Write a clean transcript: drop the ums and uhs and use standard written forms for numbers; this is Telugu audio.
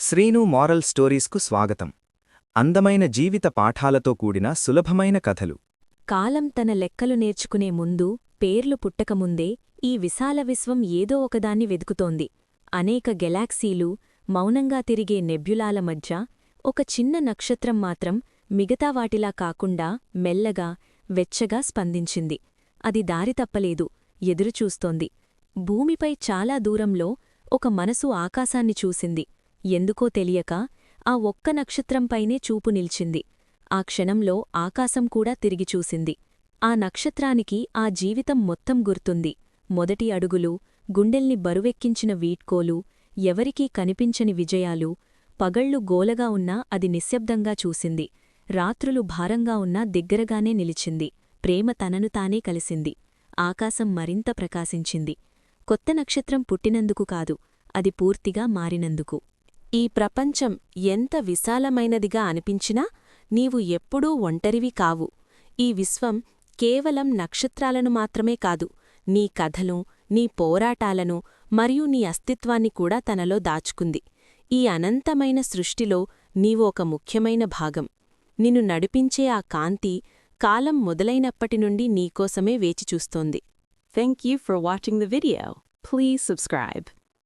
శ్రీను మారల్ స్టోరీస్కు స్వాగతం. అందమైన జీవిత పాఠాలతో కూడిన సులభమైన కథలు. కాలం తన లెక్కలు నేర్చుకునే ముందు, పేర్లు పుట్టకముందే ఈ విశాల విశ్వం ఏదో ఒకదాన్ని వెదుకుతోంది. అనేక గెలాక్సీలు, మౌనంగా తిరిగే నెబ్యులాల మధ్య ఒక చిన్న నక్షత్రం మాత్రం మిగతా వాటిలా కాకుండా మెల్లగా, వెచ్చగా స్పందించింది. అది దారి తప్పలేదు, ఎదురుచూస్తోంది. భూమిపై చాలా దూరంలో ఒక మనసు ఆకాశాన్ని చూసింది. ఎందుకో తెలియక ఆ ఒక్క నక్షత్రంపైనే చూపు నిల్చింది. ఆ క్షణంలో ఆకాశం కూడా తిరిగి చూసింది. ఆ నక్షత్రానికి ఆ జీవితం మొత్తం గుర్తుంది. మొదటి అడుగులు, గుండెల్ని బరువెక్కించిన వీడ్కోలు, ఎవరికీ కనిపించని విజయాలు. పగళ్లు గోలగా ఉన్నా అది నిశ్శబ్దంగా చూసింది. రాత్రులు భారంగా ఉన్నా దగ్గరగానే నిలిచింది. ప్రేమ తనను తానే కలిసింది. ఆకాశం మరింత ప్రకాశించింది. కొత్త నక్షత్రం పుట్టినందుకు కాదు, అది పూర్తిగా మారినందుకు. ఈ ప్రపంచం ఎంత విశాలమైనదిగా అనిపించినా నీవు ఎప్పుడూ ఒంటరివి కావు. ఈ విశ్వం కేవలం నక్షత్రాలను మాత్రమే కాదు, నీ కథలు, నీ పోరాటాలను మరియు నీ అస్తిత్వాన్ని కూడా తనలో దాచుకుంది. ఈ అనంతమైన సృష్టిలో నీవు ఒక ముఖ్యమైన భాగం. నిన్ను నడిపించే ఆ కాంతి కాలం మొదలైనప్పటి నుండి నీకోసమే వేచిచూస్తోంది. Thank you for watching the video. Please subscribe.